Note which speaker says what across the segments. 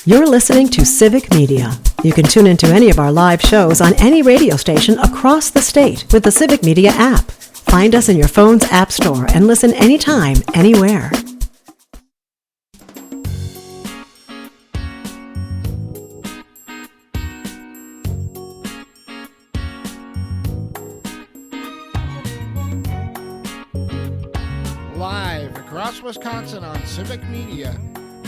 Speaker 1: You're listening to Civic Media. You can tune into any of our live shows on any radio station across the state with the Civic Media app. Find us in your phone's app store and listen anytime, anywhere.
Speaker 2: Live across Wisconsin on Civic Media,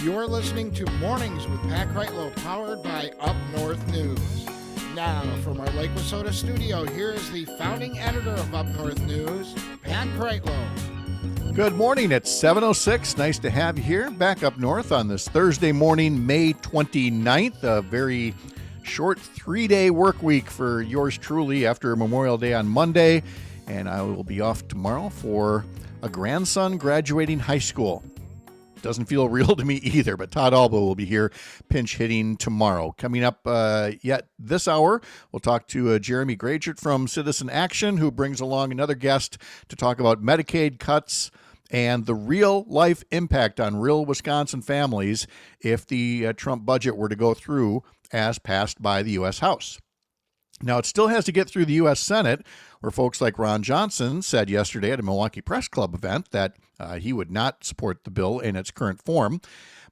Speaker 2: you're listening to Mornings with Pat Kreitlow, powered by Up North News. Now, from our Lake Wissota studio, here is the founding editor of Up North News, Pat Kreitlow.
Speaker 3: Good morning. It's 7:06. Nice to have you here back up north on this Thursday morning, May 29th, a very short 3-day work week for yours truly after Memorial Day on Monday, and I will be off tomorrow for a grandson graduating high school. Doesn't feel real to me either, but Todd Alba will be here pinch hitting tomorrow. Coming up yet this hour, we'll talk to Jeremy Gragert from Citizen Action, who brings along another guest to talk about Medicaid cuts and the real life impact on real Wisconsin families if the Trump budget were to go through as passed by the U.S. House. Now, it still has to get through the U.S. Senate, where folks like Ron Johnson said yesterday at a Milwaukee Press Club event that he would not support the bill in its current form.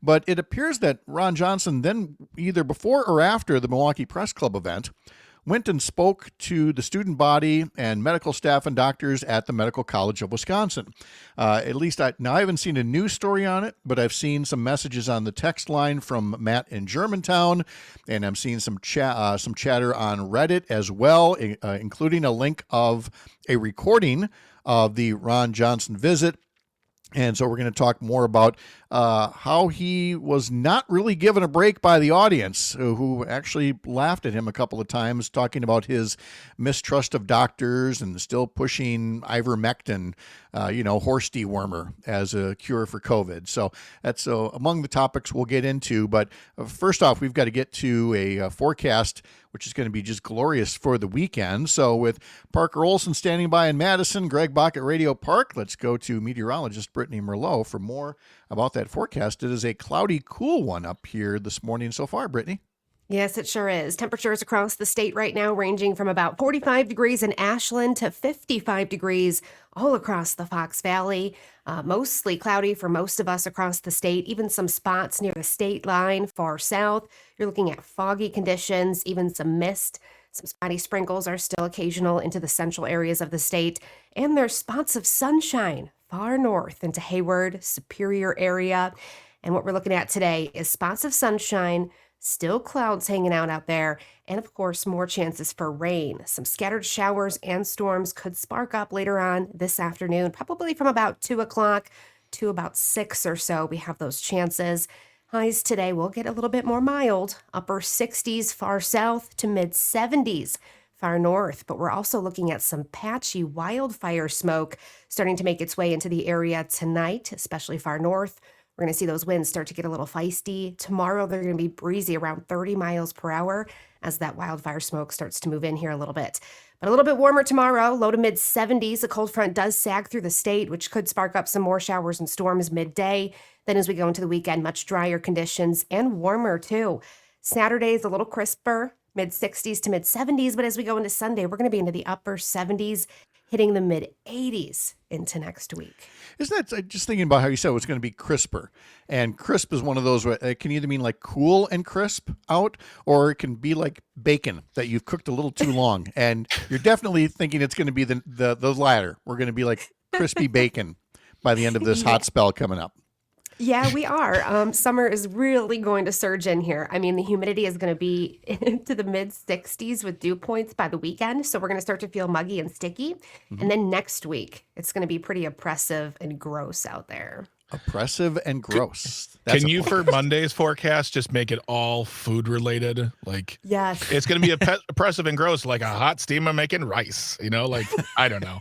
Speaker 3: But it appears that Ron Johnson then, either before or after the Milwaukee Press Club event, went and spoke to the student body and medical staff and doctors at the Medical College of Wisconsin. At least I haven't seen a news story on it, but I've seen some messages on the text line from Matt in Germantown, and I'm seeing some chatter on Reddit as well, including a link of a recording of the Ron Johnson visit. And so we're going to talk more about how he was not really given a break by the audience, who actually laughed at him a couple of times, talking about his mistrust of doctors and still pushing ivermectin, horse dewormer as a cure for COVID. So that's among the topics we'll get into. But first off, we've got to get to a forecast, which is going to be just glorious for the weekend. So with Parker Olson standing by in Madison, Greg Bach at Radio Park, let's go to meteorologist Brittany Merlot for more about that forecast. It is a cloudy, cool one up here this morning so far, Brittany.
Speaker 4: Yes, it sure is. Temperatures across the state right now ranging from about 45 degrees in Ashland to 55 degrees all across the Fox Valley. Mostly cloudy for most of us across the state, even some spots near the state line far south. You're looking at foggy conditions, even some mist. Some spotty sprinkles are still occasional into the central areas of the state. And there's spots of sunshine far north into Hayward, Superior area. And what we're looking at today is spots of sunshine, still clouds hanging out there, and of course, more chances for rain. Some scattered showers and storms could spark up later on this afternoon, probably from about 2 o'clock to about 6 or so. We have those chances. Highs today will get a little bit more mild, upper 60s far south to mid 70s far north, but we're also looking at some patchy wildfire smoke starting to make its way into the area tonight, especially far north. We're going to see those winds start to get a little feisty. Tomorrow, they're going to be breezy around 30 miles per hour as that wildfire smoke starts to move in here a little bit. But a little bit warmer tomorrow, low to mid 70s. A cold front does sag through the state, which could spark up some more showers and storms midday. Then as we go into the weekend, much drier conditions and warmer too. Saturday is a little crisper, mid 60s to mid 70s. But as we go into Sunday, we're going to be into the upper 70s, hitting the mid 80s into next week.
Speaker 3: Isn't that just thinking about how you said it was going to be crisper? And crisp is one of those where it can either mean like cool and crisp out, or it can be like bacon that you've cooked a little too long. And you're definitely thinking it's going to be the latter. We're going to be like crispy bacon by the end of this hot spell coming up.
Speaker 4: Yeah, we are. Summer is really going to surge in here. I mean, the humidity is going to be into the mid 60s with dew points by the weekend. So we're going to start to feel muggy and sticky. Mm-hmm. And then next week, it's going to be pretty oppressive and gross out there.
Speaker 3: Oppressive and gross.
Speaker 5: Can you, for Monday's forecast, just make it all food related? Like,
Speaker 4: yes,
Speaker 5: it's going to be oppressive and gross, like a hot steamer making rice. I don't know.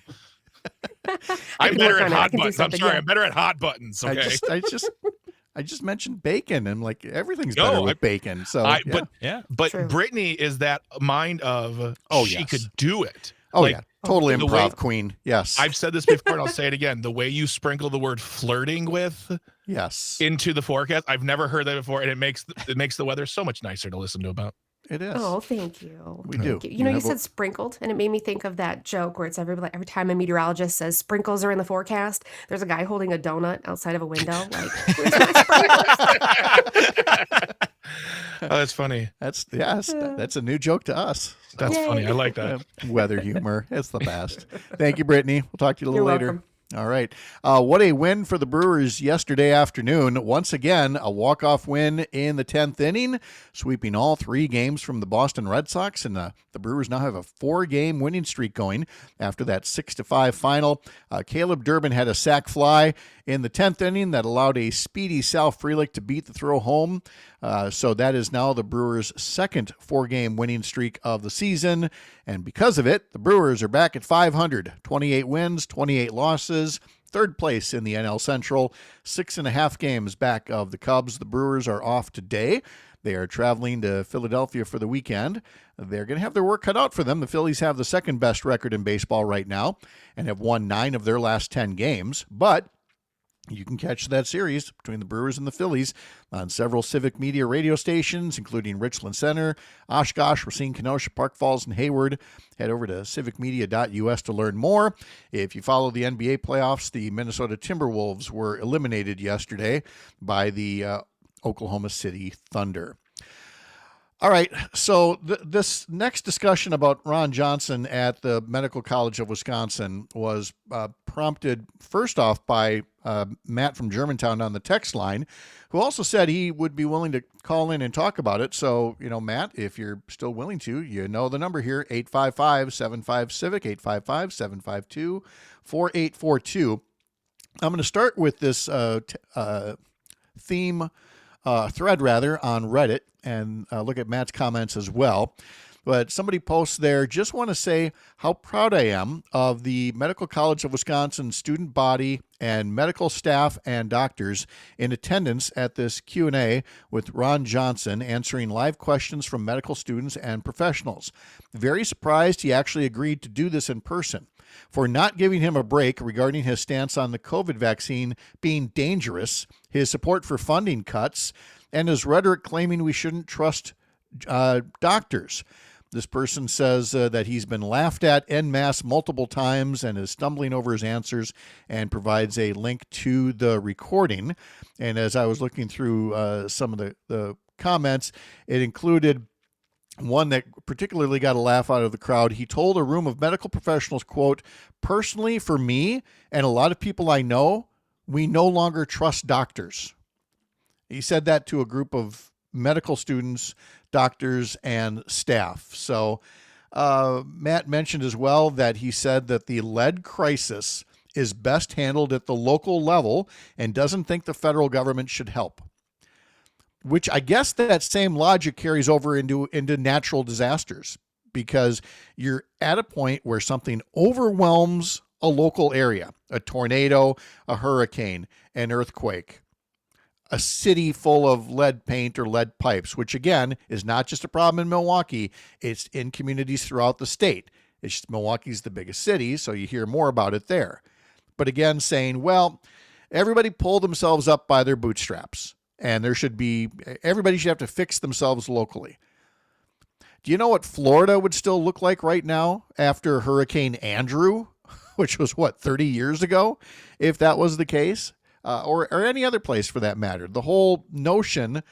Speaker 5: I'm better at hot buttons. I'm sorry. I'm better at hot buttons. Okay.
Speaker 3: I just mentioned bacon, and like everything's better with bacon. So,
Speaker 5: but Brittany is that mind of she could do it.
Speaker 3: Oh,
Speaker 5: like,
Speaker 3: yeah. Total improv queen. Yes.
Speaker 5: I've said this before and I'll say it again. The way you sprinkle the word flirting with into the forecast, I've never heard that before. And it makes the weather so much nicer to listen to about.
Speaker 3: It is.
Speaker 4: Oh, thank you.
Speaker 3: We do.
Speaker 4: You know, you said sprinkled, and it made me think of that joke where it's every time a meteorologist says sprinkles are in the forecast, there's a guy holding a donut outside of a window. Like, where's my sprinkles?
Speaker 5: Oh, that's funny.
Speaker 3: That's a new joke to us.
Speaker 5: That's funny. I like that.
Speaker 3: Weather humor. It's the best. Thank you, Brittany. We'll talk to you a little later.
Speaker 4: Welcome.
Speaker 3: All right. What a win for the Brewers yesterday afternoon. Once again, a walk-off win in the 10th inning, sweeping all 3 games from the Boston Red Sox. And the Brewers now have a 4-game winning streak going after that 6-5 final. Caleb Durbin had a sac fly in the 10th inning that allowed a speedy Sal Frelick to beat the throw home. So that is now the Brewers' second 4-game winning streak of the season. And because of it, the Brewers are back at 500, 28 wins, 28 losses, third place in the NL Central, 6.5 games back of the Cubs. The Brewers are off today. They are traveling to Philadelphia for the weekend. They're going to have their work cut out for them. The Phillies have the second best record in baseball right now and have won 9 of their last 10 games. But you can catch that series between the Brewers and the Phillies on several Civic Media radio stations, including Richland Center, Oshkosh, Racine, Kenosha, Park Falls, and Hayward. Head over to civicmedia.us to learn more. If you follow the NBA playoffs, the Minnesota Timberwolves were eliminated yesterday by the Oklahoma City Thunder. All right, so this next discussion about Ron Johnson at the Medical College of Wisconsin was prompted first off by Matt from Germantown on the text line, who also said he would be willing to call in and talk about it. So, Matt, if you're still willing to, you know the number here, 855-75-CIVIC, 855-752-4842. I'm going to start with this theme thread on Reddit and look at Matt's comments as well. But somebody posts there, just want to say how proud I am of the Medical College of Wisconsin student body and medical staff and doctors in attendance at this Q&A with Ron Johnson answering live questions from medical students and professionals. Very surprised he actually agreed to do this in person. For not giving him a break regarding his stance on the COVID vaccine being dangerous, his support for funding cuts, and his rhetoric claiming we shouldn't trust doctors. This person says that he's been laughed at en masse multiple times and is stumbling over his answers, and provides a link to the recording. And as I was looking through some of the comments, it included one that particularly got a laugh out of the crowd. He told a room of medical professionals, quote, "Personally, for me and a lot of people I know, we no longer trust doctors." He said that to a group of medical students, doctors, and staff. So Matt mentioned as well that he said that the lead crisis is best handled at the local level and doesn't think the federal government should help. Which I guess that same logic carries over into natural disasters, because you're at a point where something overwhelms a local area, a tornado, a hurricane, an earthquake, a city full of lead paint or lead pipes, which again is not just a problem in Milwaukee, it's in communities throughout the state. It's just Milwaukee's the biggest city, so you hear more about it there. But again, saying, well, everybody pull themselves up by their bootstraps, and everybody should have to fix themselves locally. Do you know what Florida would still look like right now after Hurricane Andrew, which was 30 years ago, if that was the case? Or any other place for that matter. The whole notion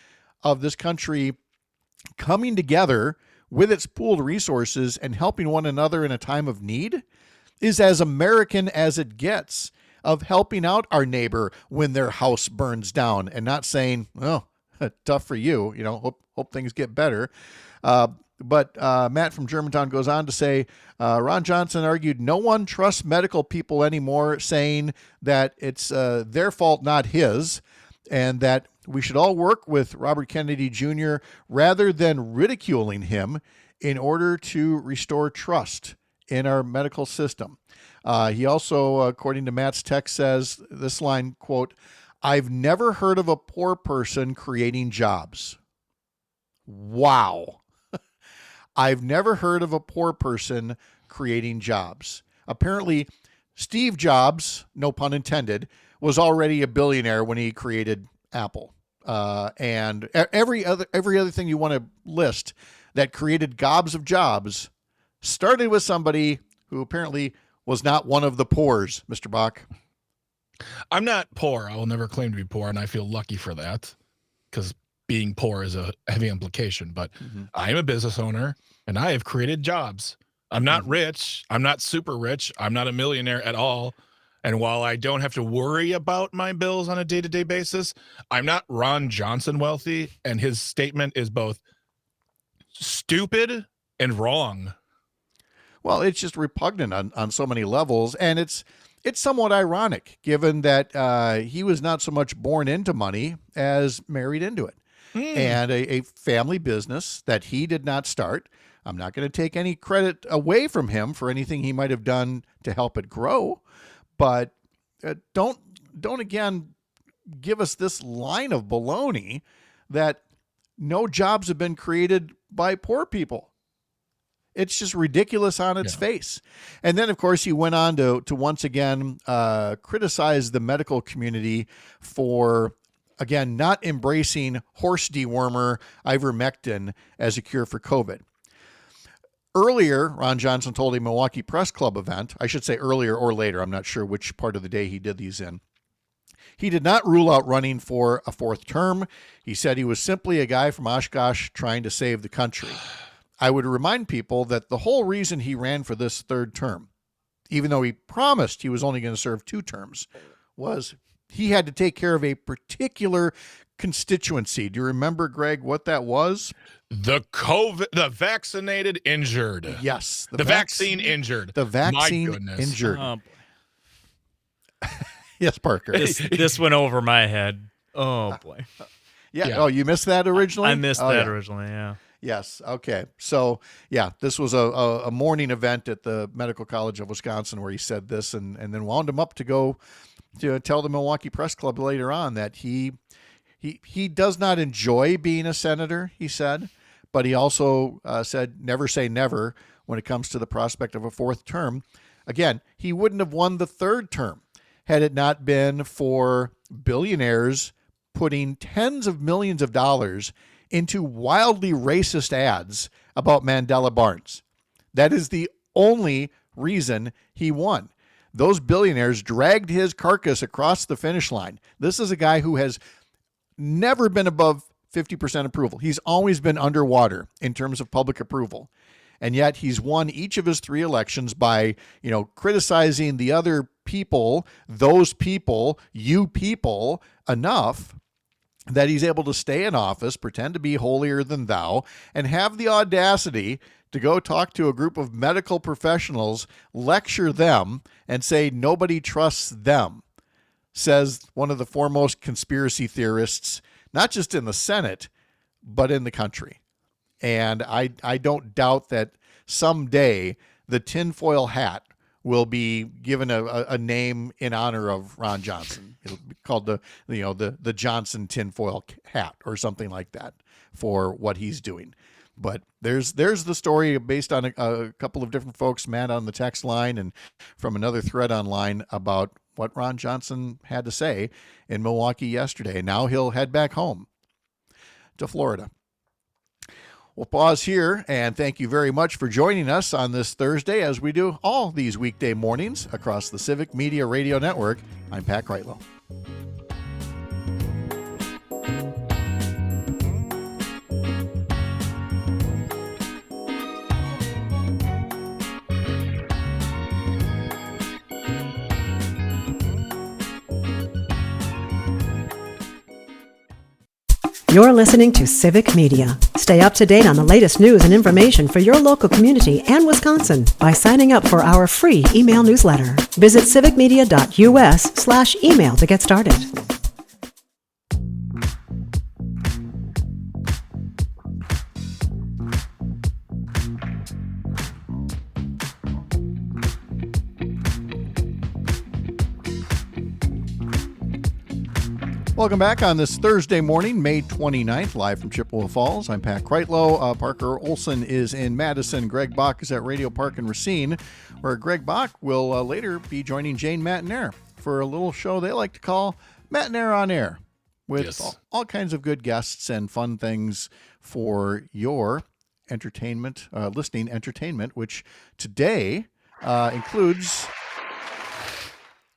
Speaker 3: of this country coming together with its pooled resources and helping one another in a time of need is as American as it gets, of helping out our neighbor when their house burns down and not saying, oh, tough for you, hope things get better. But Matt from Germantown goes on to say, Ron Johnson argued no one trusts medical people anymore, saying that it's their fault, not his, and that we should all work with Robert Kennedy Jr. rather than ridiculing him in order to restore trust in our medical system. He also, according to Matt's text, says this line, quote, "I've never heard of a poor person creating jobs." Wow. I've never heard of a poor person creating jobs. Apparently, Steve Jobs, no pun intended, was already a billionaire when he created Apple. And every other thing you want to list that created gobs of jobs started with somebody who apparently was not one of the poors, Mr. Bach.
Speaker 5: I'm not poor. I will never claim to be poor, and I feel lucky for that, because being poor is a heavy implication. But I am a business owner, and I have created jobs. I'm not rich. I'm not super rich. I'm not a millionaire at all. And while I don't have to worry about my bills on a day-to-day basis, I'm not Ron Johnson wealthy, and his statement is both stupid and wrong.
Speaker 3: Well, it's just repugnant on so many levels, and it's somewhat ironic given that he was not so much born into money as married into it. And a family business that he did not start. I'm not going to take any credit away from him for anything he might have done to help it grow, but don't again give us this line of baloney that no jobs have been created by poor people. It's just ridiculous on its face. And then, of course, he went on to once again criticize the medical community for, again, not embracing horse dewormer ivermectin as a cure for COVID. Earlier, Ron Johnson told a Milwaukee Press Club event, I should say earlier or later, I'm not sure which part of the day he did these in, he did not rule out running for a fourth term. He said he was simply a guy from Oshkosh trying to save the country. I would remind people that the whole reason he ran for this third term, even though he promised he was only going to serve 2 terms, was he had to take care of a particular constituency. Do you remember, Greg, what that was?
Speaker 5: The vaccinated injured.
Speaker 3: Yes.
Speaker 5: The vaccine injured.
Speaker 3: The vaccine injured. Yes, Parker.
Speaker 6: This went over my head. Oh, boy.
Speaker 3: Yeah. Oh, you missed that originally?
Speaker 6: I missed that originally, yeah.
Speaker 3: Yes. Okay. So, yeah, this was a morning event at the Medical College of Wisconsin where he said this and then wound him up to go to tell the Milwaukee Press Club later on that he does not enjoy being a senator, he said, but he also said never say never when it comes to the prospect of a fourth term. Again, he wouldn't have won the third term had it not been for billionaires putting tens of millions of dollars into wildly racist ads about Mandela Barnes. That is the only reason he won. Those billionaires dragged his carcass across the finish line. This is a guy who has never been above 50% approval. He's always been underwater in terms of public approval. And yet he's won each of his 3 elections by, criticizing the other people, those people, you people, enough that he's able to stay in office, pretend to be holier than thou, and have the audacity to go talk to a group of medical professionals, lecture them, and say nobody trusts them, says one of the foremost conspiracy theorists, not just in the Senate, but in the country. And I don't doubt that someday the tinfoil hat will be given a name in honor of Ron Johnson. It'll be called the Johnson tinfoil hat or something like that for what he's doing. But there's the story based on a couple of different folks, Matt on the text line and from another thread online about what Ron Johnson had to say in Milwaukee yesterday. Now he'll head back home to Florida. We'll pause here and thank you very much for joining us on this Thursday as we do all these weekday mornings across the Civic Media Radio Network. I'm Pat Kreitlow.
Speaker 1: You're listening to Civic Media. Stay up to date on the latest news and information for your local community and Wisconsin by signing up for our free email newsletter. Visit civicmedia.us/email to get started.
Speaker 3: Welcome back on this Thursday morning, May 29th, live from Chippewa Falls. I'm Pat Kreitlow. Parker Olson is in Madison. Greg Bach is at Radio Park in Racine, where Greg Bach will later be joining Jane Matinair for a little show they like to call Matinair on Air, with all kinds of good guests and fun things for your entertainment, listening entertainment, which today includes...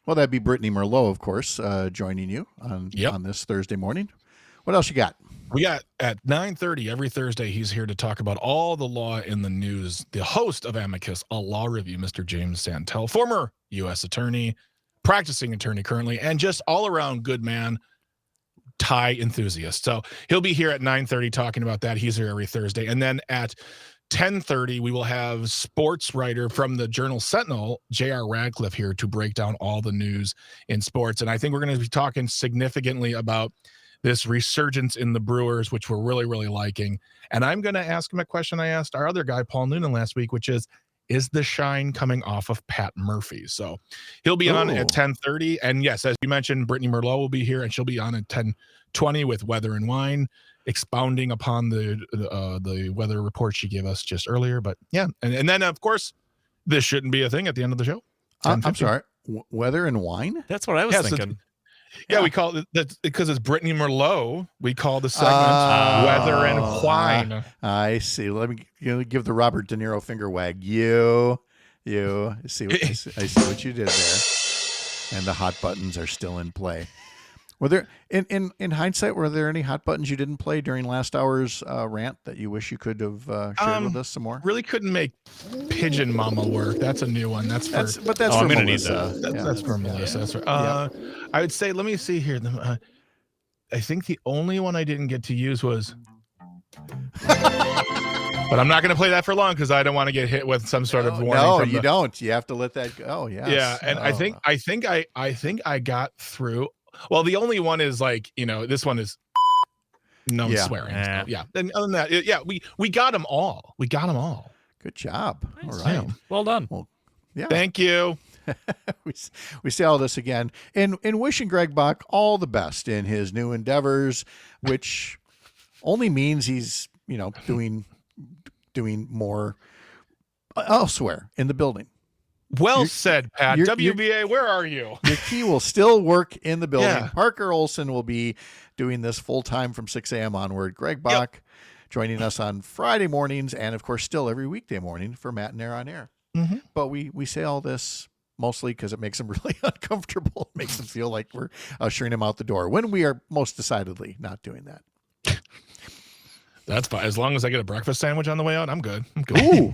Speaker 3: Well, that'd be Brittany Merlot, of course, joining you on this Thursday morning. What else you got?
Speaker 5: We got at 9:30 every Thursday, he's here to talk about all the law in the news. The host of Amicus, a law review, Mr. James Santel, former U.S. attorney, practicing attorney currently, and just all-around good man, tie enthusiast. So he'll be here at 9:30 talking about that. He's here every Thursday. And then at 10:30, we will have sports writer from the Journal Sentinel, J.R. Radcliffe, here to break down all the news in sports. And I think we're going to be talking significantly about this resurgence in the Brewers, which we're really, really liking. And I'm going to ask him a question I asked our other guy, Paul Noonan, last week, which is the shine coming off of Pat Murphy? So he'll be on at 10:30. And yes, as you mentioned, Brittany Merlot will be here, and she'll be on at 10:20 with Weather and Wine, expounding upon the weather report she gave us just earlier. But yeah, and then of course, this shouldn't be a thing at the end of the show.
Speaker 3: I'm sorry, Weather and Wine?
Speaker 6: That's what I was thinking.
Speaker 5: We call it that because it's Brittany Merlot. We call the segment Weather and Wine.
Speaker 3: I see. Let me give the Robert De Niro finger wag. You see what I see what you did there, and the hot buttons are still in play. Were there, in hindsight, were there any hot buttons you didn't play during last hour's rant that you wish you could have shared with us some more?
Speaker 5: Really couldn't make Pigeon Mama work. That's a new one. That's for
Speaker 6: I'm gonna need
Speaker 5: Melissa.
Speaker 6: that.
Speaker 5: That's for Melissa. That's for, I would say, let me see here. I think the only one I didn't get to use was... But I'm not going to play that for long because I don't want to get hit with some sort of warning.
Speaker 3: No, you don't. You have to let that go. Yes.
Speaker 5: Yeah, and I think I got through. Well, the only one is this one is no swearing. Yeah. And other than that, we got them all. We got them all.
Speaker 3: Good job.
Speaker 6: Nice.
Speaker 3: All right.
Speaker 6: Yeah. Well done.
Speaker 3: Well, yeah.
Speaker 5: Thank you.
Speaker 3: we say all this again in wishing Greg Bach all the best in his new endeavors, which only means he's, doing more elsewhere in the building.
Speaker 5: Well said, Pat. WBA, where are you?
Speaker 3: Your key will still work in the building.
Speaker 5: Yeah.
Speaker 3: Parker Olson will be doing this full time from 6 a.m. onward. Greg Bach joining us on Friday mornings, and of course still every weekday morning for Matinair on Air.
Speaker 5: Mm-hmm.
Speaker 3: But we say all this mostly because it makes them really uncomfortable. It makes them feel like we're ushering him out the door when we are most decidedly not doing that.
Speaker 5: That's fine. As long as I get a breakfast sandwich on the way out, I'm good.
Speaker 3: Ooh.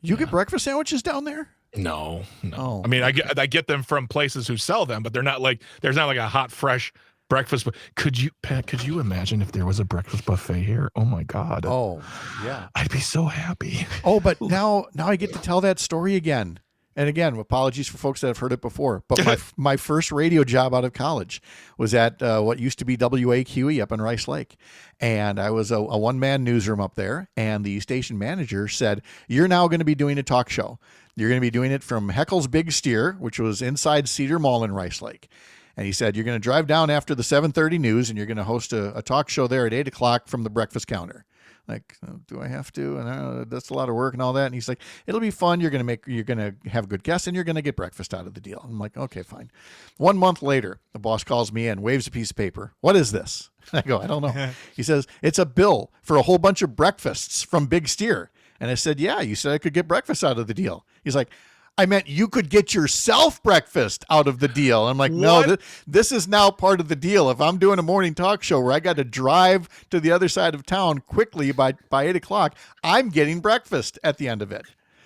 Speaker 3: You get breakfast sandwiches down there?
Speaker 5: No.
Speaker 3: Oh.
Speaker 5: I mean, I get them from places who sell them, but they're not like there's not like a hot, fresh breakfast. Could you imagine if there was a breakfast buffet here? Oh my God.
Speaker 3: Oh, yeah.
Speaker 5: I'd be so happy.
Speaker 3: Oh, but now I get to tell that story again. And again, apologies for folks that have heard it before, but my first radio job out of college was at what used to be WAQE up in Rice Lake. And I was a one-man newsroom up there, and the station manager said, "You're now going to be doing a talk show. You're going to be doing it from Heckle's Big Steer, which was inside Cedar Mall in Rice Lake." And he said, "You're going to drive down after the 7:30 news, and you're going to host a talk show there at 8 o'clock from the breakfast counter." Like, do I have to? And that's a lot of work and all that. And he's like, "It'll be fun. You're going to have good guests, and you're going to get breakfast out of the deal." I'm like, "Okay, fine." 1 month later, the boss calls me in, waves a piece of paper. "What is this?" I go, "I don't know." He says, "It's a bill for a whole bunch of breakfasts from Big Steer." And I said, "Yeah, you said I could get breakfast out of the deal." He's like, "I meant you could get yourself breakfast out of the deal." I'm like, "No, this is now part of the deal. If I'm doing a morning talk show where I got to drive to the other side of town quickly by 8 o'clock, I'm getting breakfast at the end of it."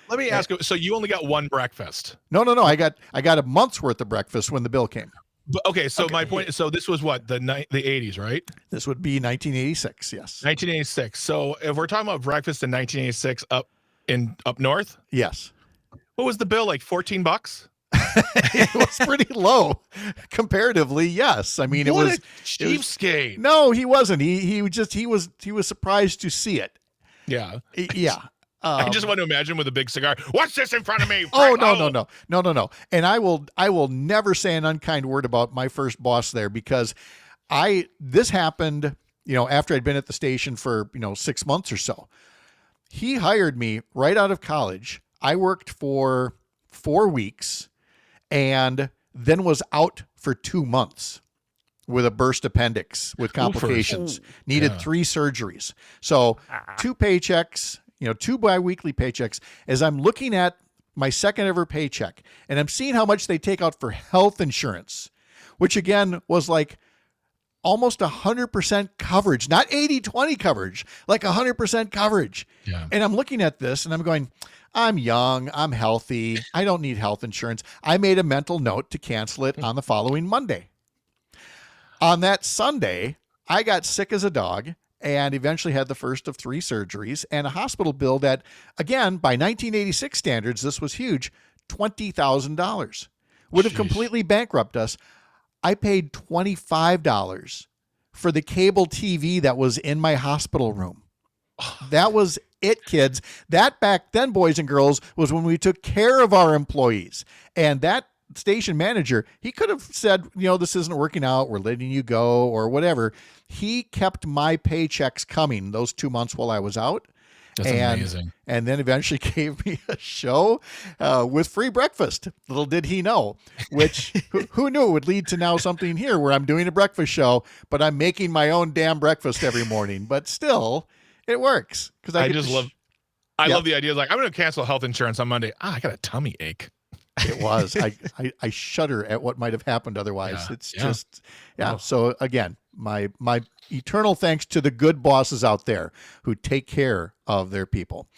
Speaker 5: Let me ask you. So you only got one breakfast?
Speaker 3: No. I got a month's worth of breakfast when the bill came.
Speaker 5: But okay, so my point. So this was what the 80s, right?
Speaker 3: This would be 1986. Yes,
Speaker 5: 1986. So if we're talking about breakfast in 1986 up north,
Speaker 3: yes.
Speaker 5: What was the bill, like $14?
Speaker 3: It was pretty low comparatively. Yes, I mean it was
Speaker 5: cheapskate.
Speaker 3: No, he wasn't. He was surprised to see it.
Speaker 5: Yeah.
Speaker 3: Yeah.
Speaker 5: I just want to imagine with a big cigar. What's this in front of me?
Speaker 3: Oh, no. And I will never say an unkind word about my first boss there, because This happened, after I'd been at the station for, 6 months or so. He hired me right out of college. I worked for 4 weeks and then was out for 2 months with a burst appendix with complications. Needed 3 surgeries. So 2 paychecks, 2 biweekly paychecks. As I'm looking at my second ever paycheck and I'm seeing how much they take out for health insurance, which again was like almost 100% coverage, not 80-20 coverage, like 100% coverage.
Speaker 5: Yeah.
Speaker 3: And I'm looking at this and I'm going, I'm young, I'm healthy, I don't need health insurance. I made a mental note to cancel it on the following Monday. On that Sunday, I got sick as a dog and eventually had the first of 3 surgeries and a hospital bill that, again, by 1986 standards, this was huge, $20,000. Would have completely bankrupted us. I paid $25 for the cable TV that was in my hospital room. That was it, kids. That back then, boys and girls, was when we took care of our employees. And that station manager, he could have said, this isn't working out, we're letting you go or whatever. He kept my paychecks coming those 2 months while I was out.
Speaker 5: That's amazing.
Speaker 3: And then eventually gave me a show with free breakfast. Little did he know, which who knew it would lead to now something here where I'm doing a breakfast show, but I'm making my own damn breakfast every morning. But still, it works. Because I
Speaker 5: love the idea. Like, I'm going to cancel health insurance on Monday. I got a tummy ache.
Speaker 3: It was. I shudder at what might have happened otherwise.
Speaker 5: Yeah,
Speaker 3: It's just. So again, my eternal thanks to the good bosses out there who take care of their people.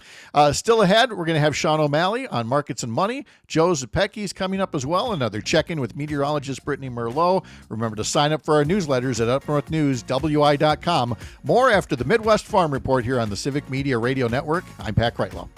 Speaker 3: Still ahead, we're going to have Sean O'Malley on Markets and Money. Joe Zepecki's coming up as well. Another check-in with meteorologist Brittany Merlot. Remember to sign up for our newsletters at upnorthnewswi.com. More after the Midwest Farm Report here on the Civic Media Radio Network. I'm Pat Kreitlow.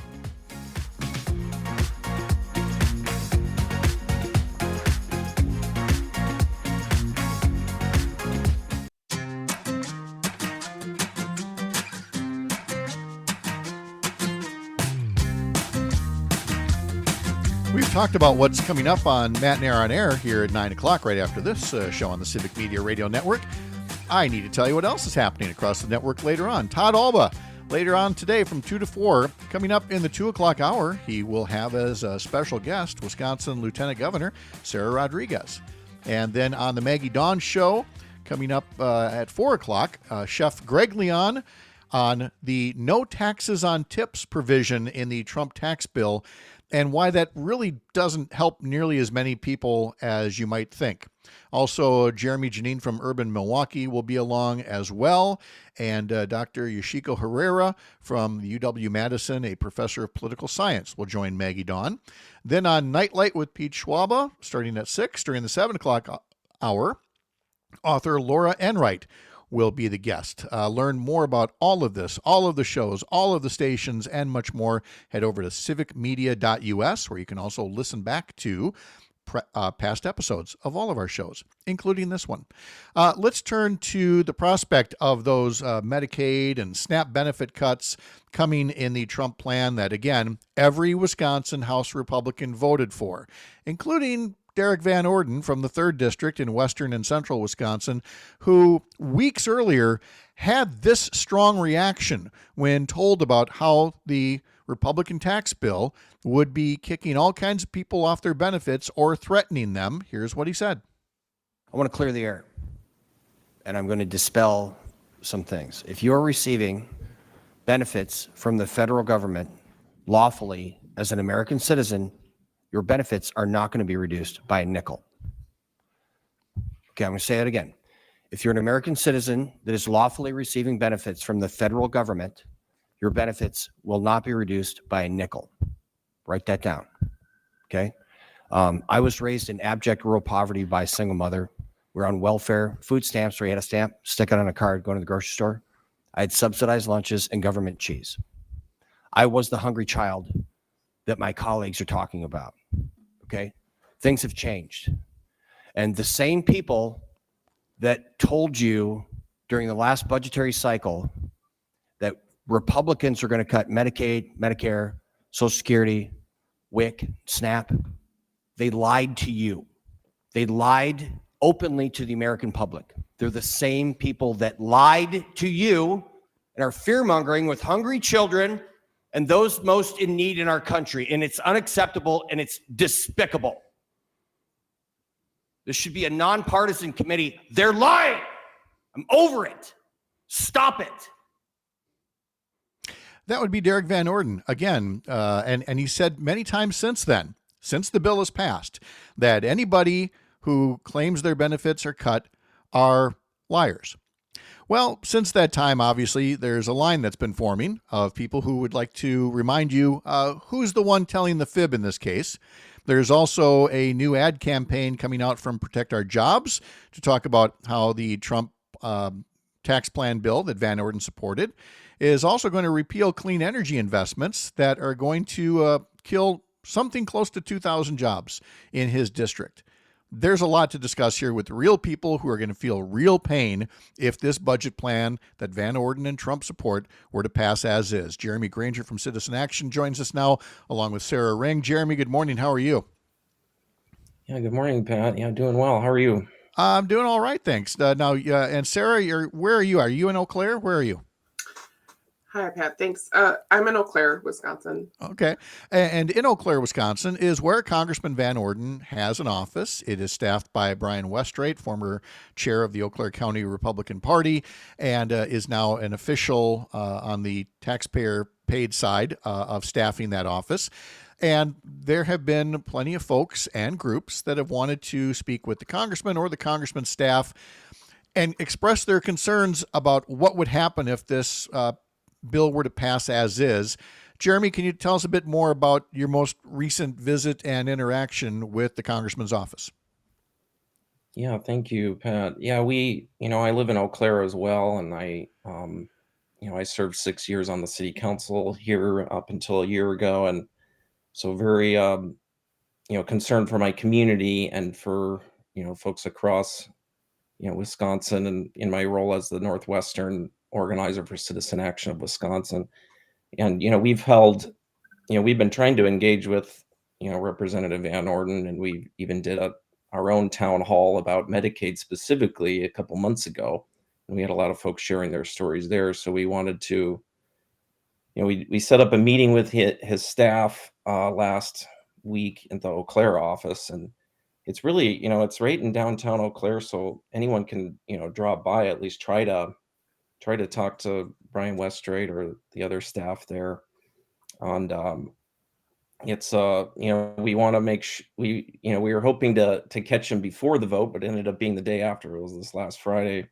Speaker 3: We've talked about what's coming up on Matt and Air on Air here at 9 o'clock right after this show on the Civic Media Radio Network. I need to tell you what else is happening across the network later on. Todd Alba, later on today from 2 to 4, coming up in the 2 o'clock hour, he will have as a special guest Wisconsin Lieutenant Governor Sarah Rodriguez. And then on the Maggie Dawn Show, coming up at 4 o'clock, Chef Greg Leon on the no taxes on tips provision in the Trump tax bill, and why that really doesn't help nearly as many people as you might think. Also, Jeremy Janine from Urban Milwaukee will be along as well, and Dr. Yoshiko Herrera from UW-Madison, a professor of political science, will join Maggie Dawn. Then on Nightlight with Pete Schwaba, starting at 6 during the 7 o'clock hour, author Laura Enright will be the guest. Learn more about all of this, all of the shows, all of the stations, and much more. Head over to civicmedia.us, where you can also listen back to past episodes of all of our shows, including this one. Let's turn to the prospect of those Medicaid and SNAP benefit cuts coming in the Trump plan that, again, every Wisconsin House Republican voted for, including Derrick Van Orden from the 3rd District in western and central Wisconsin, who weeks earlier had this strong reaction when told about how the Republican tax bill would be kicking all kinds of people off their benefits or threatening them. Here's what he said.
Speaker 7: I want to clear the air, and I'm going to dispel some things. If you're receiving benefits from the federal government lawfully as an American citizen, your benefits are not going to be reduced by a nickel. Okay, I'm going to say it again. If you're an American citizen that is lawfully receiving benefits from the federal government, your benefits will not be reduced by a nickel. Write that down, okay? I was raised in abject rural poverty by a single mother. We were on welfare, food stamps, where you had a stamp, stick it on a card, go to the grocery store. I had subsidized lunches and government cheese. I was the hungry child that my colleagues are talking about, okay? Things have changed. And the same people that told you during the last budgetary cycle that Republicans are going to cut Medicaid, Medicare, Social Security, WIC, SNAP, they lied to you. They lied openly to the American public. They're the same people that lied to you and are fear-mongering with hungry children and those most in need in our country. And it's unacceptable and it's despicable. This should be a nonpartisan committee. They're lying. I'm over it. Stop it.
Speaker 3: That would be Derrick Van Orden again. And he said many times since then, since the bill is passed, that anybody who claims their benefits are cut are liars. Well, since that time, obviously, there's a line that's been forming of people who would like to remind you who's the one telling the fib in this case. There's also a new ad campaign coming out from Protect Our Jobs to talk about how the Trump tax plan bill that Van Orden supported is also going to repeal clean energy investments that are going to kill something close to 2,000 jobs in his district. There's a lot to discuss here with real people who are going to feel real pain if this budget plan that Van Orden and Trump support were to pass as is. Jeremy Granger from Citizen Action joins us now, along with Sarah Ring. Jeremy, good morning. How are you?
Speaker 8: Yeah, good morning, Pat. Yeah, doing well. How are you?
Speaker 3: I'm doing all right, thanks. And Sarah, where are you? Are you in Eau Claire? Where are you?
Speaker 9: Hi, Pat. Thanks. I'm in Eau Claire, Wisconsin.
Speaker 3: Okay. And in Eau Claire, Wisconsin is where Congressman Van Orden has an office. It is staffed by Brian Westrate, former chair of the Eau Claire County Republican Party, and is now an official on the taxpayer paid side of staffing that office. And there have been plenty of folks and groups that have wanted to speak with the congressman or the congressman's staff and express their concerns about what would happen if this bill were to pass as is. Jeremy, can you tell us a bit more about your most recent visit and interaction with the congressman's office?
Speaker 8: Yeah, thank you, Pat. Yeah, I live in Eau Claire as well, and I served 6 years on the city council here up until a year ago, and so very, concerned for my community and for, folks across, Wisconsin, and in my role as the Northwestern organizer for Citizen Action of Wisconsin. And, we've been trying to engage with, Representative Van Orden, and we even did our own town hall about Medicaid specifically a couple months ago. And we had a lot of folks sharing their stories there. So we wanted to, we set up a meeting with his staff last week in the Eau Claire office. And it's really, it's right in downtown Eau Claire. So anyone can, drop by, at least try to talk to Brian Westrate or the other staff there. And it's we want to make we were hoping to catch him before the vote, but it ended up being the day after. It was this last Friday.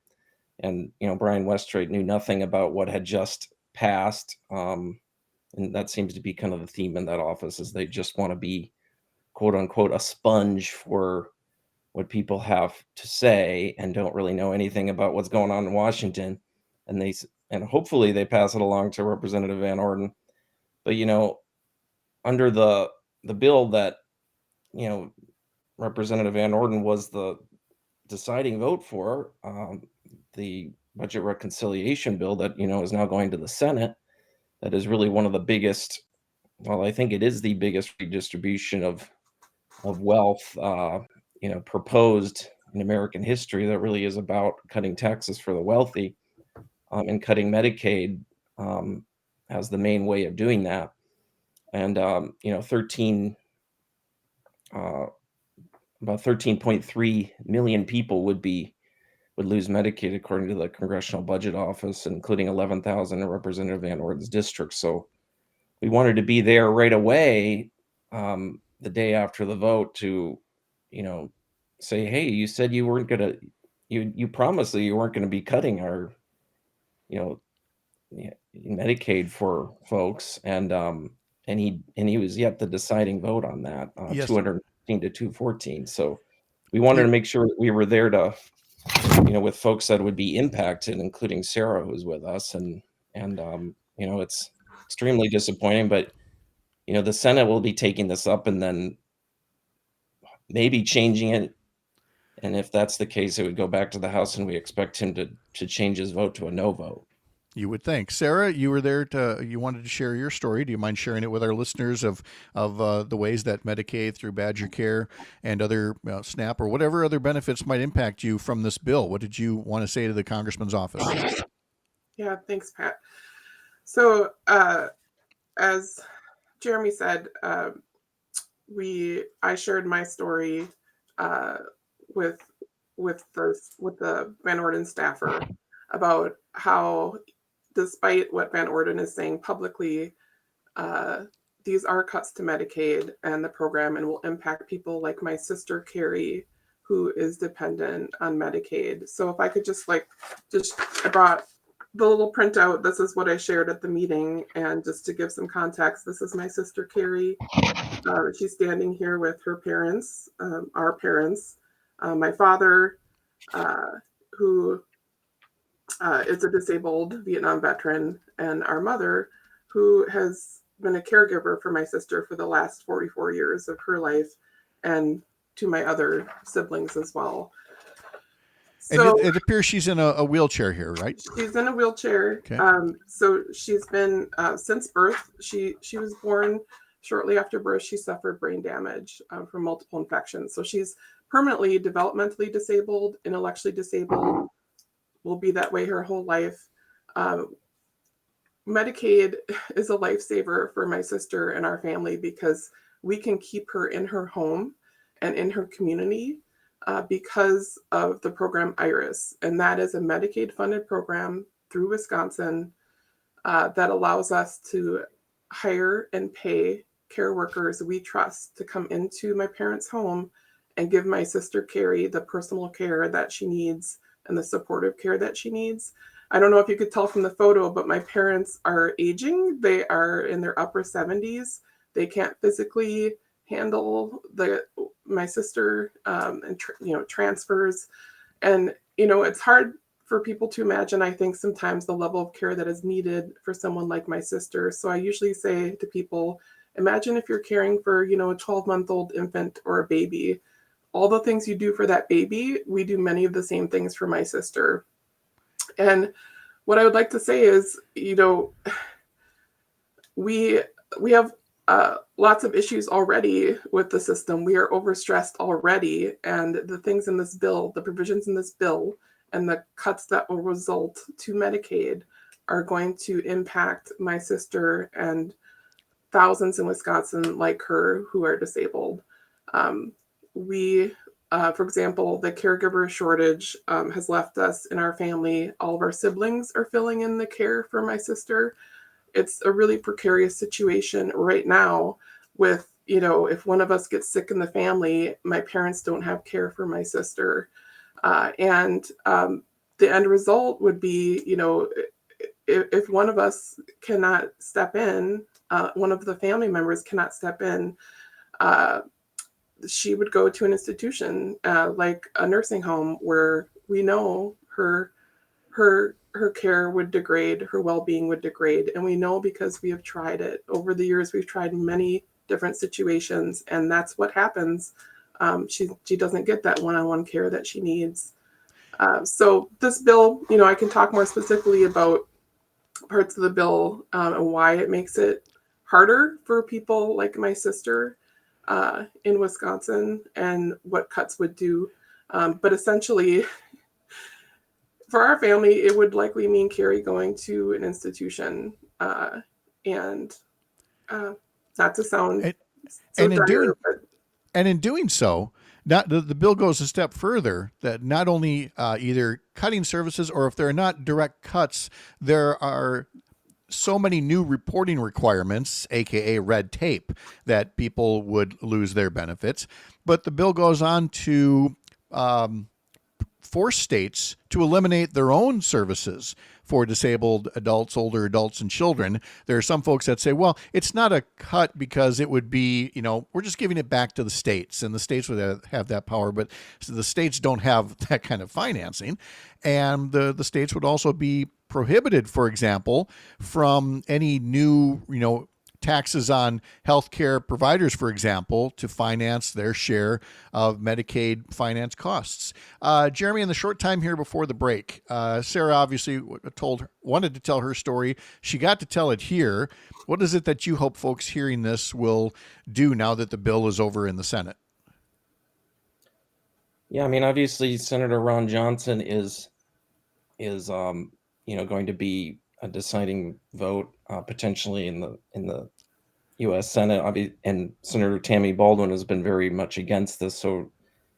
Speaker 8: And Brian Westrate knew nothing about what had just passed. And that seems to be kind of the theme in that office, is they just want to be, quote unquote, a sponge for what people have to say and don't really know anything about what's going on in Washington. And hopefully they pass it along to Representative Van Orden. But, under the bill that, Representative Van Orden was the deciding vote for, the budget reconciliation bill that, is now going to the Senate, that is really one of the biggest, well, I think it is the biggest redistribution of wealth, proposed in American history, that really is about cutting taxes for the wealthy. And cutting Medicaid as the main way of doing that. And, about 13.3 million people would lose Medicaid, according to the Congressional Budget Office, including 11,000 in Representative Van Orden's district. So we wanted to be there right away, the day after the vote, to, say, hey, you said you weren't going to, you promised that you weren't going to be cutting our, Medicaid for folks, and he was yet the deciding vote on that,
Speaker 3: Yes.
Speaker 8: 215 to 214. So we wanted to make sure we were there to, with folks that would be impacted, including Sarah, who's with us, and it's extremely disappointing, but the Senate will be taking this up and then maybe changing it. And if that's the case, it would go back to the House, and we expect him to change his vote to a no vote.
Speaker 3: You would think. Sarah, you were there you wanted to share your story. Do you mind sharing it with our listeners of the ways that Medicaid through Badger Care and other SNAP or whatever other benefits might impact you from this bill? What did you want to say to the Congressman's office?
Speaker 9: Yeah, thanks, Pat. So, as Jeremy said, I shared my story with the Van Orden staffer about how, despite what Van Orden is saying publicly, these are cuts to Medicaid and the program, and will impact people like my sister Carrie, who is dependent on Medicaid. So if I could I brought the little printout. This is what I shared at the meeting, and just to give some context, this is my sister Carrie. She's standing here with her parents, our parents, my father, who is a disabled Vietnam veteran, and our mother, who has been a caregiver for my sister for the last 44 years of her life, and to my other siblings as well. So,
Speaker 3: and it appears she's in a wheelchair here, right?
Speaker 9: She's in a wheelchair.
Speaker 3: Okay.
Speaker 9: So she's been, since birth, she was born shortly after birth. She suffered brain damage from multiple infections. So she's permanently developmentally disabled, intellectually disabled, will be that way her whole life. Medicaid is a lifesaver for my sister and our family because we can keep her in her home and in her community because of the program IRIS. And that is a Medicaid funded program through Wisconsin that allows us to hire and pay care workers we trust to come into my parents' home and give my sister Carrie the personal care that she needs and the supportive care that she needs. I don't know if you could tell from the photo, but my parents are aging. They are in their upper 70s. They can't physically handle my sister and transfers. And it's hard for people to imagine, I think, sometimes the level of care that is needed for someone like my sister. So I usually say to people, imagine if you're caring for a 12-month-old infant or a baby. All the things you do for that baby, we do many of the same things for my sister. And what I would like to say is, we have lots of issues already with the system. We are overstressed already. And the things in this bill, the provisions in this bill, and the cuts that will result to Medicaid are going to impact my sister and thousands in Wisconsin like her who are disabled. For example, the caregiver shortage has left us in our family. All of our siblings are filling in the care for my sister. It's a really precarious situation right now with, if one of us gets sick in the family, my parents don't have care for my sister. And the end result would be, if one of us cannot step in, one of the family members cannot step in, she would go to an institution like a nursing home where we know her care would degrade, her well-being would degrade. And we know because we have tried it. Over the years, we've tried many different situations, and that's what happens. She doesn't get that one-on-one care that she needs. So this bill, I can talk more specifically about parts of the bill and why it makes it harder for people like my sister in Wisconsin and what cuts would do. But essentially, for our family, it would likely mean Carrie going to an institution. And not to sound
Speaker 3: in doing so, the bill goes a step further that not only either cutting services, or if there are not direct cuts, there are so many new reporting requirements, aka red tape, that people would lose their benefits. But the bill goes on to force states to eliminate their own services for disabled adults, older adults, and children. There are some folks that say, well, it's not a cut because it would be, we're just giving it back to the states, and the states would have that power, but the states don't have that kind of financing. And the states would also be prohibited, for example, from any new, taxes on healthcare providers, for example, to finance their share of Medicaid finance costs. Jeremy, in the short time here before the break, Sarah obviously wanted to tell her story. She got to tell it here. What is it that you hope folks hearing this will do now that the bill is over in the Senate?
Speaker 8: Yeah, I mean, obviously, Senator Ron Johnson is going to be a deciding vote potentially in the U.S. Senate. And Senator Tammy Baldwin has been very much against this. So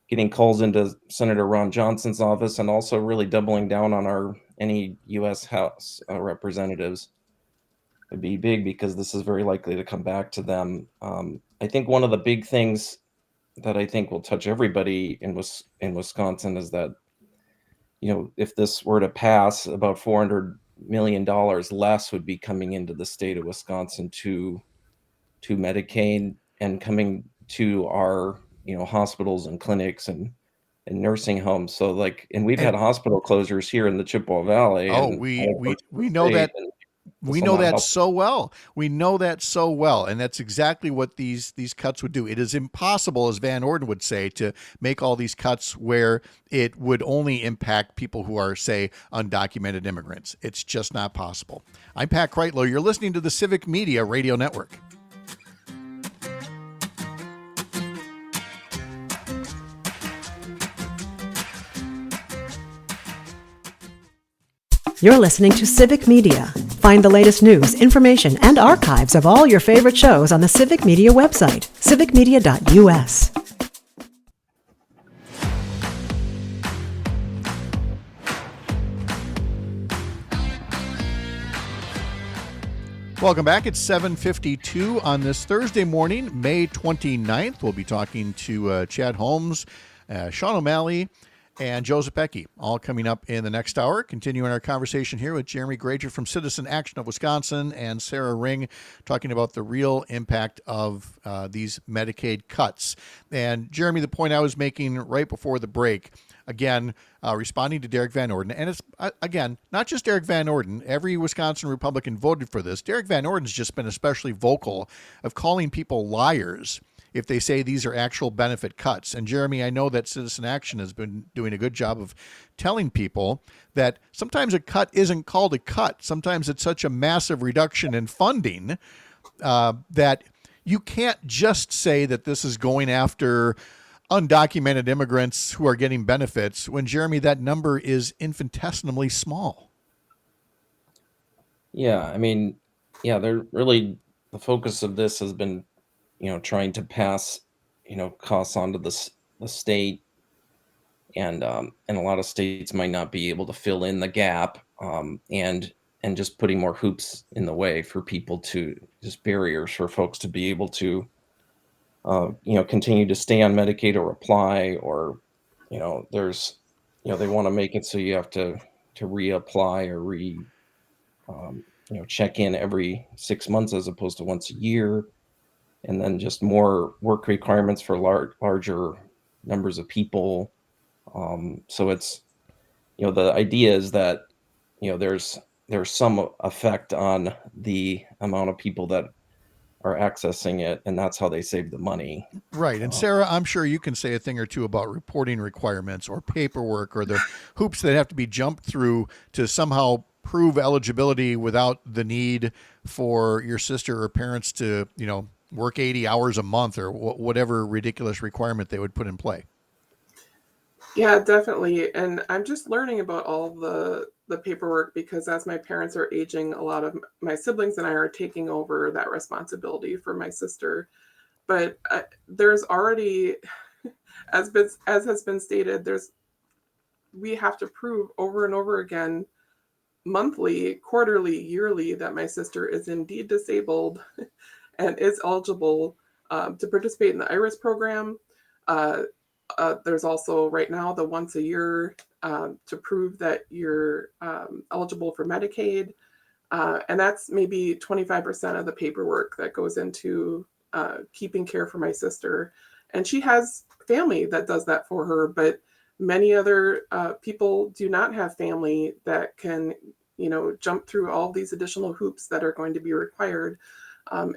Speaker 8: getting calls into Senator Ron Johnson's office and also really doubling down on any U.S. House representatives would be big, because this is very likely to come back to them. I think one of the big things that I think will touch everybody in Wisconsin is that, if this were to pass, about $400 million less would be coming into the state of Wisconsin to Medicaid and coming to our, hospitals and clinics and nursing homes. So and we've had hospital closures here in the Chippewa Valley.
Speaker 3: Oh,
Speaker 8: and
Speaker 3: we know that. We know that so well. We know that so well. And that's exactly what these cuts would do. It is impossible, as Van Orden would say, to make all these cuts where it would only impact people who are, say, undocumented immigrants. It's just not possible. I'm Pat Kreitlow. You're listening to the Civic Media Radio Network.
Speaker 1: You're listening to Civic Media. Find the latest news, information, and archives of all your favorite shows on the Civic Media website, civicmedia.us.
Speaker 3: Welcome back. It's 7:52 on this Thursday morning, May 29th. We'll be talking to Chad Holmes, Sean O'Malley, and Joseph Pecky, all coming up in the next hour. Continuing our conversation here with Jeremy Granger from Citizen Action of Wisconsin and Sarah Ring, talking about the real impact of these Medicaid cuts. And Jeremy, the point I was making right before the break, again, responding to Derrick Van Orden, and it's, again, not just Derrick Van Orden. Every Wisconsin Republican voted for this. Derrick Van Orden's just been especially vocal of calling people liars if they say these are actual benefit cuts. And Jeremy, I know that Citizen Action has been doing a good job of telling people that sometimes a cut isn't called a cut. Sometimes it's such a massive reduction in funding that you can't just say that this is going after undocumented immigrants who are getting benefits when, Jeremy, that number is infinitesimally small.
Speaker 8: Yeah, I mean, they're really, the focus of this has been trying to pass, costs onto the state, and a lot of states might not be able to fill in the gap, and just putting more hoops in the way for people just barriers for folks to be able to, continue to stay on Medicaid or apply, or, there's, they want to make it so you have to reapply or check in every 6 months as opposed to once a year. And then just more work requirements for larger numbers of people. So it's, the idea is that, there's some effect on the amount of people that are accessing it, and that's how they save the money.
Speaker 3: Right. And Sarah, I'm sure you can say a thing or two about reporting requirements or paperwork or the hoops that have to be jumped through to somehow prove eligibility without the need for your sister or parents to, work 80 hours a month or whatever ridiculous requirement they would put in play.
Speaker 9: Yeah, definitely. And I'm just learning about all the paperwork, because as my parents are aging, a lot of my siblings and I are taking over that responsibility for my sister. But there's already, as has been stated, we have to prove over and over again, monthly, quarterly, yearly, that my sister is indeed disabled and is eligible to participate in the IRIS program. There's also right now the once a year to prove that you're eligible for Medicaid. And that's maybe 25% of the paperwork that goes into keeping care for my sister. And she has family that does that for her, but many other people do not have family that can, jump through all these additional hoops that are going to be required.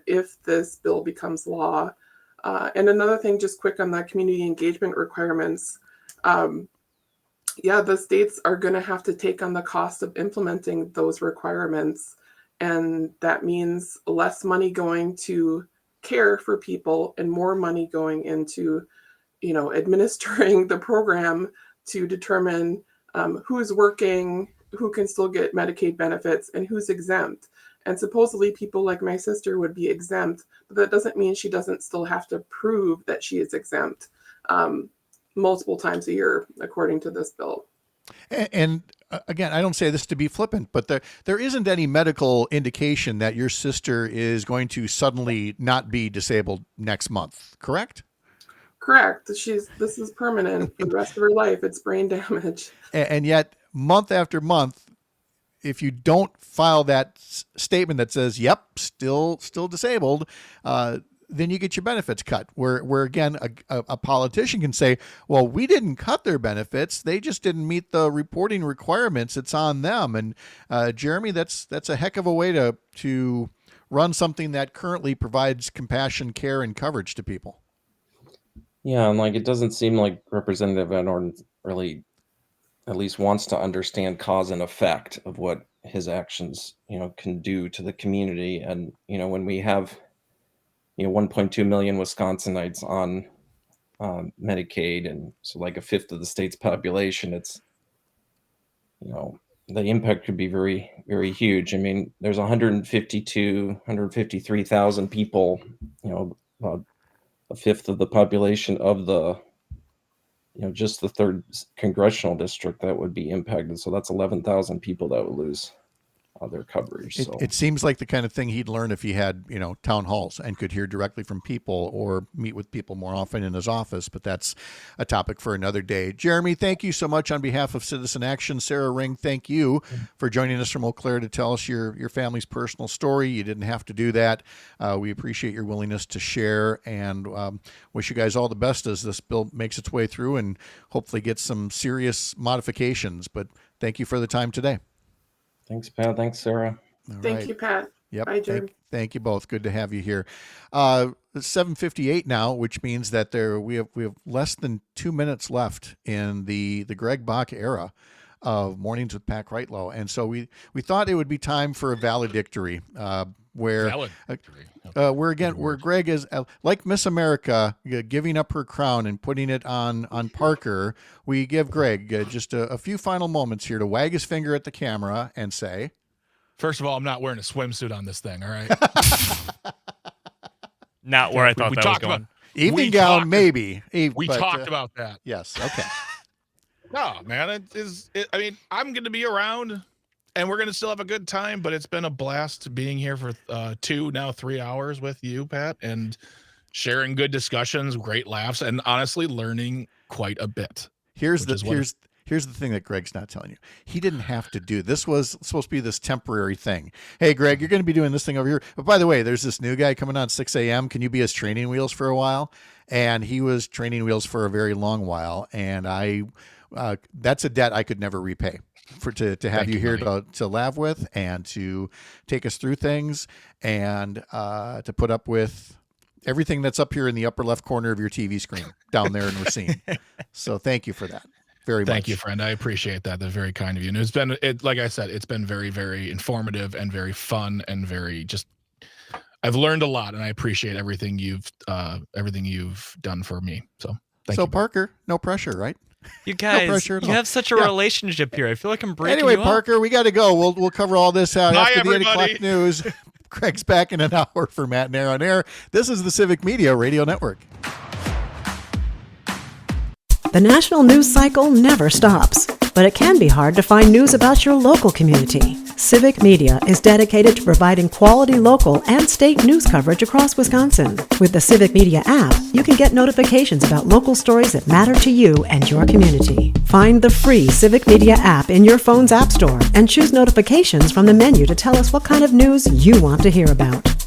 Speaker 9: if this bill becomes law. And another thing, just quick on the community engagement requirements. The states are going to have to take on the cost of implementing those requirements. And that means less money going to care for people and more money going into, administering the program to determine who's working, who can still get Medicaid benefits, and who's exempt. And supposedly people like my sister would be exempt, but that doesn't mean she doesn't still have to prove that she is exempt multiple times a year, according to this bill.
Speaker 3: And again, I don't say this to be flippant, but there isn't any medical indication that your sister is going to suddenly not be disabled next month, correct?
Speaker 9: Correct. This is permanent for the rest of her life. It's brain damage.
Speaker 3: And yet, month after month, if you don't file that statement that says, "Yep, still disabled," then you get your benefits cut. Where again, a politician can say, "Well, we didn't cut their benefits; they just didn't meet the reporting requirements. It's on them." And Jeremy, that's a heck of a way to run something that currently provides compassion, care, and coverage to people.
Speaker 8: Yeah, and it doesn't seem like Representative Van Orden really at least wants to understand cause and effect of what his actions, can do to the community. And, when we have, 1.2 million Wisconsinites on Medicaid, and so a fifth of the state's population, it's, the impact could be very, very huge. I mean, there's 153,000 people, about a fifth of the population of the, just the third congressional district that would be impacted. So that's 11,000 people that would lose their coverage. So
Speaker 3: it seems like the kind of thing he'd learn if he had, town halls and could hear directly from people or meet with people more often in his office. But that's a topic for another day. Jeremy, thank you so much on behalf of Citizen Action. Sarah Ring, thank you for joining us from Eau Claire to tell us your family's personal story. You didn't have to do that. We appreciate your willingness to share, and wish you guys all the best as this bill makes its way through and hopefully gets some serious modifications. But thank you for the time today.
Speaker 8: Thanks, Pat. Thanks, Sarah.
Speaker 9: Thank you, Pat.
Speaker 3: Yep.
Speaker 9: Bye, Jeremy.
Speaker 3: Thank you both. Good to have you here. It's 7:58 now, which means that we have less than 2 minutes left in the Greg Bach era of Mornings with Pat Kreitlow. And so we thought it would be time for a valedictory, where Greg is like Miss America, giving up her crown and putting it on Parker. We give Greg just a few final moments here to wag his finger at the camera and say,
Speaker 5: first of all, I'm not wearing a swimsuit on this thing. All right.
Speaker 6: Not where I thought that was going.
Speaker 3: Evening gown, maybe.
Speaker 5: We talked about that.
Speaker 3: Yes. Okay.
Speaker 5: No, man, I'm going to be around and we're going to still have a good time, but it's been a blast being here for 2, now 3 hours with you, Pat, and sharing good discussions, great laughs, and honestly learning quite a bit.
Speaker 3: Here's the thing that Greg's not telling you. He didn't have to do this. Was supposed to be this temporary thing. Hey, Greg, you're going to be doing this thing over here. But by the way, there's this new guy coming on 6 a.m. Can you be his training wheels for a while? And he was training wheels for a very long while. And that's a debt I could never repay. To have you here to laugh with and to take us through things and to put up with everything that's up here in the upper left corner of your TV screen down there in Racine. So thank you for that. Very much.
Speaker 5: Thank you, friend. I appreciate that. That's very kind of you. And like I said, it's been very, very informative and very fun and very I've learned a lot, and I appreciate everything you've done for me. So thank you.
Speaker 3: Parker, no pressure, right?
Speaker 6: You guys, you have such a relationship here. I feel like I'm breaking
Speaker 3: Anyway,
Speaker 6: you up.
Speaker 3: Parker, we got to go. We'll cover all this out after the 8 o'clock news. Greg's back in an hour for Matt and Air on Air. This is the Civic Media Radio Network.
Speaker 1: The national news cycle never stops, but it can be hard to find news about your local community. Civic Media is dedicated to providing quality local and state news coverage across Wisconsin. With the Civic Media app, you can get notifications about local stories that matter to you and your community. Find the free Civic Media app in your phone's app store and choose notifications from the menu to tell us what kind of news you want to hear about.